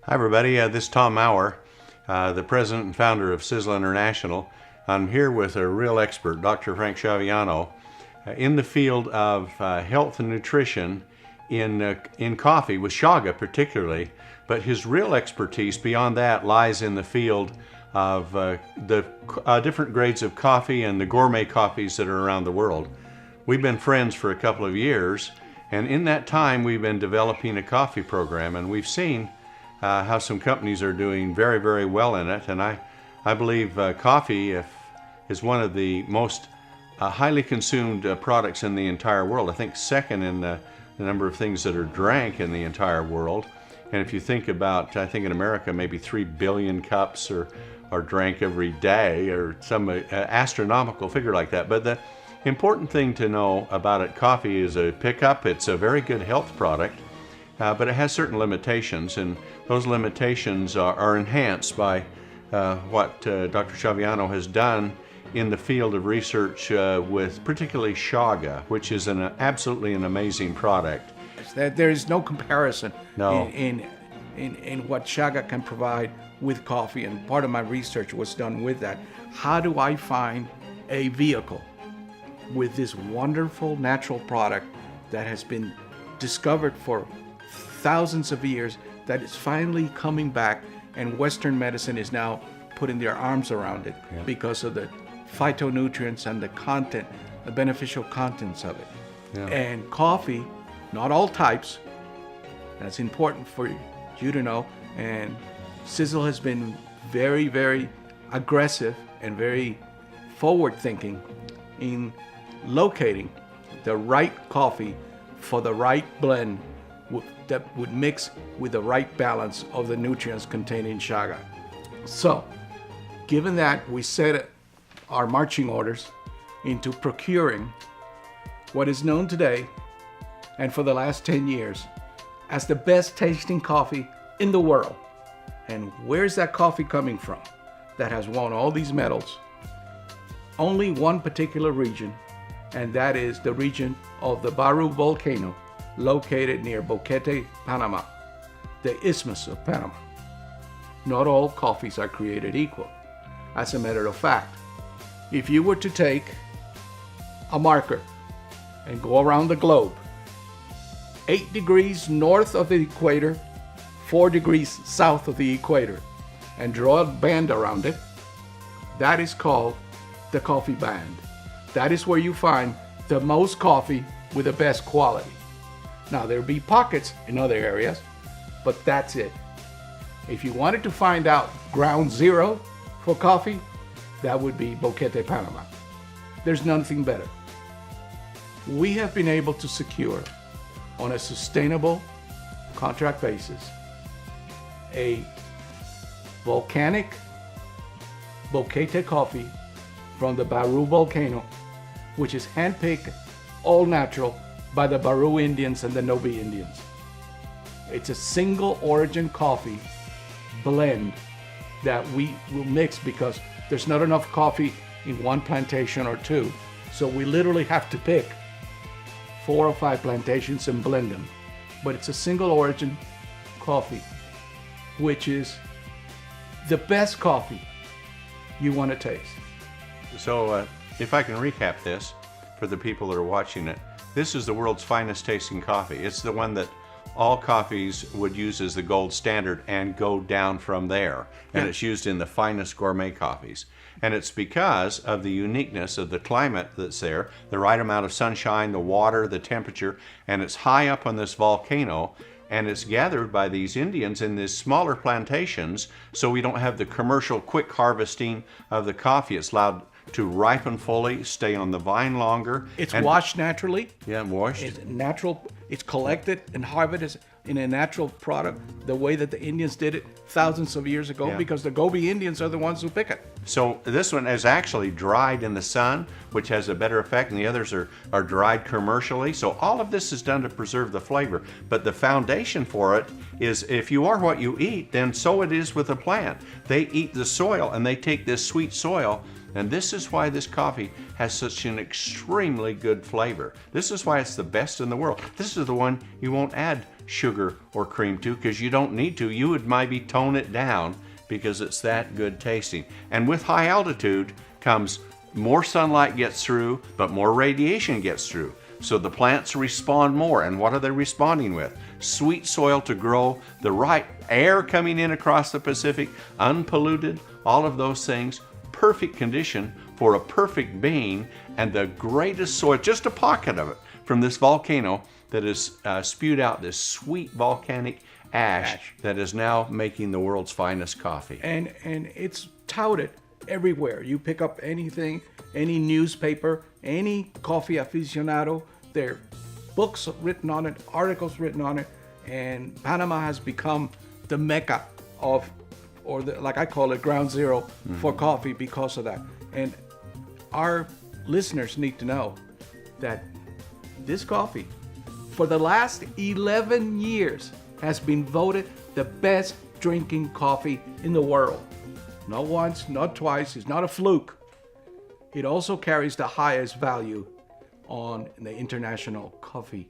Hi everybody, this is Tom Maurer, the president and founder of Sisel International. I'm here with a real expert, Dr. Frank Chaviano, in the field of health and nutrition in coffee, with chaga particularly, but his real expertise beyond that lies in the field of the different grades of coffee and the gourmet coffees that are around the world. We've been friends for a couple of years, and in that time we've been developing a coffee program, and we've seen how some companies are doing very, very well in it. And I believe coffee is one of the most highly consumed products in the entire world. I think second in the number of things that are drank in the entire world. And if you think about, I think in America maybe 3 billion cups are drank every day, or some astronomical figure like that. But the important thing to know about it, coffee is a pickup. It's a very good health product. But it has certain limitations, and those limitations are enhanced by what Dr. Chaviano has done in the field of research with particularly chaga, which is absolutely an amazing product. There is no comparison No. in what chaga can provide with coffee, and part of my research was done with that. How do I find a vehicle with this wonderful natural product that has been discovered for thousands of years, that is finally coming back, and Western medicine is now putting their arms around it because of the phytonutrients and the content, the beneficial contents of it. Yeah. And coffee, not all types, that's important for you to know, and Sisel has been very, very aggressive and very forward-thinking in locating the right coffee for the right blend that would mix with the right balance of the nutrients contained in chaga. So, given that, we set our marching orders into procuring what is known today and for the last 10 years as the best tasting coffee in the world. And where's that coffee coming from that has won all these medals? Only one particular region, and that is the region of the Baru volcano, located near Boquete, Panama, the Isthmus of Panama. Not all coffees are created equal. As a matter of fact, if you were to take a marker and go around the globe, 8 degrees north of the equator, 4 degrees south of the equator, and draw a band around it, that is called the coffee band. That is where you find the most coffee with the best quality. Now, there'll be pockets in other areas, but that's it. If you wanted to find out ground zero for coffee, that would be Boquete, Panama. There's nothing better. We have been able to secure, on a sustainable contract basis, a volcanic Boquete coffee from the Baru volcano, which is handpicked, all natural, by the Baru Indians and the Nobi Indians. It's a single origin coffee blend that we will mix because there's not enough coffee in one plantation or two. So we literally have to pick 4 or 5 plantations and blend them. But it's a single origin coffee, which is the best coffee you want to taste. So if I can recap this for the people that are watching it, this is the world's finest tasting coffee. It's the one that all coffees would use as the gold standard and go down from there. And it's used in the finest gourmet coffees. And it's because of the uniqueness of the climate that's there, the right amount of sunshine, the water, the temperature, and it's high up on this volcano, and it's gathered by these Indians in these smaller plantations, so we don't have the commercial quick harvesting of the coffee. It's allowed to ripen fully, stay on the vine longer. It's washed naturally. Yeah, washed. It's natural. It's collected and harvested in a natural product, the way that the Indians did it thousands of years ago, because the Gobi Indians are the ones who pick it. So this one is actually dried in the sun, which has a better effect, and the others are dried commercially. So all of this is done to preserve the flavor. But the foundation for it is, if you are what you eat, then so it is with the plant. They eat the soil, and they take this sweet soil And this is why this coffee has such an extremely good flavor. This is why it's the best in the world. This is the one you won't add sugar or cream to because you don't need to. You would maybe tone it down because it's that good tasting. And with high altitude comes more sunlight gets through, but more radiation gets through. So the plants respond more. And what are they responding with? Sweet soil to grow, the right air coming in across the Pacific, unpolluted, all of those things, perfect condition for a perfect being, and the greatest soil, just a pocket of it, from this volcano that has spewed out this sweet volcanic ash that is now making the world's finest coffee. And it's touted everywhere. You pick up anything, any newspaper, any coffee aficionado, there are books written on it, articles written on it, and Panama has become the mecca of, or the, like I call it, ground zero for coffee because of that. And our listeners need to know that this coffee, for the last 11 years, has been voted the best drinking coffee in the world. Not once, not twice, it's not a fluke. It also carries the highest value on the international coffee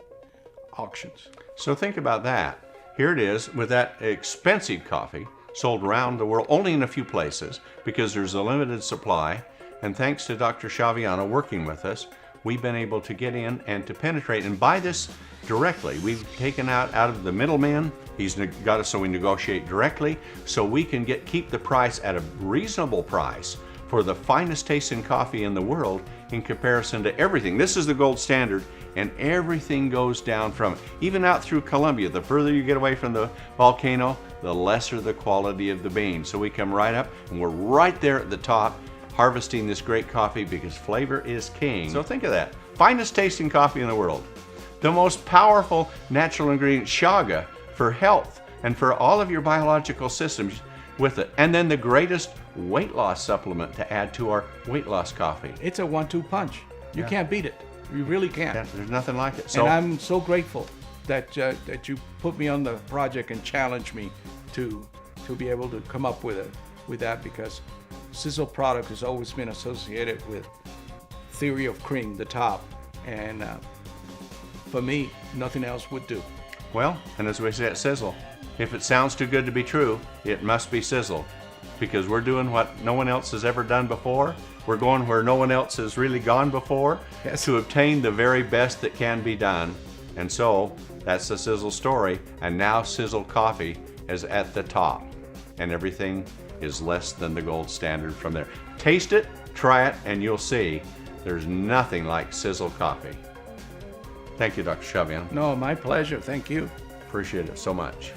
auctions. So think about that. Here it is with that expensive coffee sold around the world, only in a few places because there's a limited supply. And thanks to Dr. Chaviano working with us, we've been able to get in and to penetrate and buy this directly. We've taken out of the middleman. He's got us so we negotiate directly, so we can keep the price at a reasonable price for the finest tasting coffee in the world in comparison to everything. This is the gold standard, and everything goes down from it. Even out through Colombia, the further you get away from the volcano, the lesser the quality of the bean. So we come right up, and we're right there at the top, harvesting this great coffee because flavor is king. So think of that. Finest tasting coffee in the world. The most powerful natural ingredient, chaga, for health and for all of your biological systems with it. And then the greatest weight loss supplement to add to our weight loss coffee. It's a 1-2 punch. You can't beat it. You really can't. Yeah, there's nothing like it. So, and I'm so grateful that that you put me on the project and challenged me to be able to come up with that, because Sisel product has always been associated with theory of cream, the top, and for me, nothing else would do. well, and as we say at Sisel, if it sounds too good to be true, it must be Sisel, because we're doing what no one else has ever done before. We're going where no one else has really gone before, Yes. to obtain the very best that can be done. And so that's the Sisel story. And now Sisel Coffee is at the top, and everything is less than the gold standard from there. Taste it, try it, and you'll see there's nothing like Sisel Coffee. Thank you, Dr. Chaviano. No, my pleasure. Thank you. Appreciate it so much.